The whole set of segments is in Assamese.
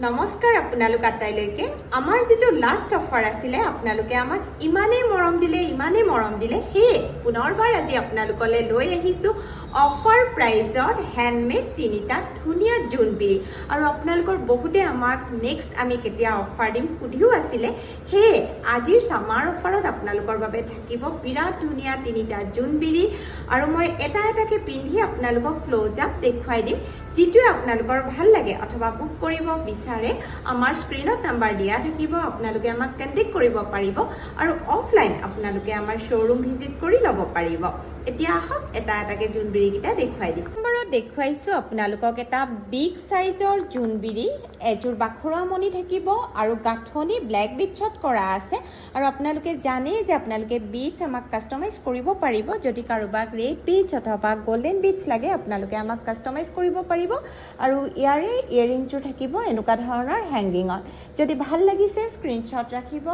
নমস্কাৰ আপোনালোক আটাইলৈকে আমাৰ যেটো লাষ্ট অফাৰ আছিল আপোনালোকে আমাক ইমানেই মৰম দিলে হে পুনৰবাৰ আজি আপোনালোকলে লৈ আহিছো অফাৰ প্ৰাইজত হ্যান্ডমেড তিনিটা ধুনিয়া জুনবিৰি আৰু আপোনালোকৰ বহুতে আমাক নেক্সট আমি কেতিয়া অফাৰ দিম সুধিও আছিল হে আজিৰ সামাৰ অফাৰত আপোনালোকৰ বাবে থাকিব বিৰাট ধুনিয়া তিনিটা জুনবিৰি আৰু মই এটাকে পিন্ধি আপোনালোকক ক্লোজ আপ দেখুৱাই দিম যেটো আপোনালোকৰ ভাল লাগে অথবা বুক কৰিব বিচাৰে আমাৰ স্ক্ৰিনত নাম্বাৰ দিয়া থাকিব আপোনালোকে আমাক কন্টেক্ট কৰিব পাৰিব আৰু অফলাইন আপোনালোকে আমাৰ শ্বৰুম ভিজিট কৰি ল'ব পাৰিব এতিয়া আহক এটাকে জুনবিৰি কিটা দেখুৱাই দিছো নম্বৰত দেখুৱাইছো আপোনালোকক এটা বিগ সাইজৰ জুনবিৰি এজোৰ বাখৰা মণি থাকিব আৰু গাঠনি ব্ল্যাক বিটছত কৰা আছে আৰু আপোনালোকে জানে যে আপোনালোকে বিটছ আমাক কাস্টমাইজ কৰিব পাৰিব যদি কাৰোবাক ৰেড বিটছ অথবা গোল্ডেন বিটছ লাগে আপোনালোকে আমাক কাস্টমাইজ কৰিব পাৰিব আৰু ইয়াৰে ইয়াৰিংজোৰ থাকিব এনেকুৱা ধৰণৰ হ্যাঙ্গিংত যদি ভাল লাগিছে স্ক্ৰিনশ্বট ৰাখিব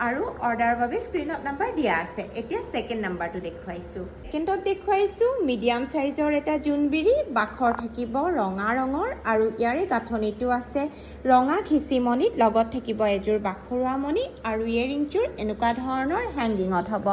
আৰু অৰ্ডাৰৰ বাবে স্ক্ৰিনত নাম্বাৰ দিয়া আছে এতিয়া সেকেন্ড নাম্বাৰটো দেখুৱাইছো সেকেন্ডত দেখুৱাইছো মিডিয়াম সাইজৰ এটা জুনবিৰি বাখৰ থাকিব ৰঙা ৰঙৰ আৰু ইয়াৰে গাঠনিটো আছে ৰঙা খিচিমণিত লগত থাকিব এজোৰ বাখৰুৱা মণি আৰু ইয়াৰিংজোৰ এনেকুৱা ধৰণৰ হ্যাঙ্গিংত হ'ব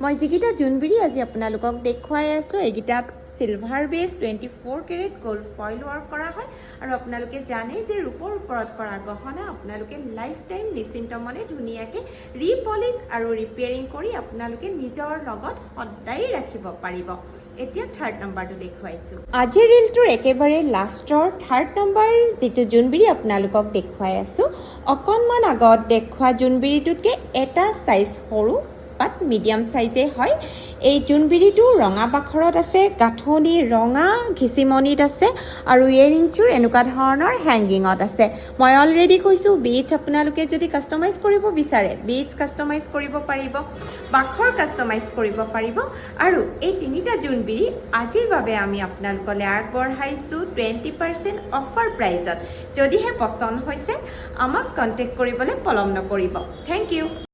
মই যিকিটা জুনবিৰি আজি আপোনালোকক দেখুৱাই আছো এইকিটা silver base 24 carat gold foil work কৰা হয় আৰু আপোনালোকে জানে যে ৰূপৰ ওপৰত কৰা গহনা আপোনালোকে লাইফ টাইম নিশ্চিন্ত মনে ধুনিয়াকে ৰিপলিশ আৰু ৰিপেয়াৰিং কৰি আপোনালোকে নিজৰ লগত সদায় ৰাখিব পাৰিব এতিয়া থাৰ্ড নাম্বাৰটো দেখুৱাইছো আজিৰ ৰিলটোৰ একেবাৰে লাষ্টৰ থাৰ্ড নাম্বাৰ যেটো জুনবিৰি আপোনালোকক দেখুৱাই আছো অকনমান আগত দেখুৱা জুনবিৰিটোতকে এটা সাইজ সৰু বাট মিডিয়াম সাইজে হয় এই জুনবিৰিটো ৰঙা বাখৰত আছে গাঠনি ৰঙা ঘিচিমণিত আছে আৰু ইয়াৰিংজোৰ এনেকুৱা ধৰণৰ হ্যাঙ্গিংত আছে মই অলৰেডি কৈছো বিটছ আপোনালোকে যদি কাস্টমাইজ কৰিব বিচাৰে বিটছ কাস্টমাইজ কৰিব পাৰিব বাখৰ কাস্টমাইজ কৰিব পাৰিব আৰু এই তিনিটা জুনবিৰি আজিৰ বাবে আমি আপোনালোকলে আগবঢ়াইছো 20% অফাৰ প্ৰাইজত যদিহে পছন্দ হৈছে আমাক কন্টেক্ট কৰিবলৈ পলম নকৰিব থ্যাংক ইউ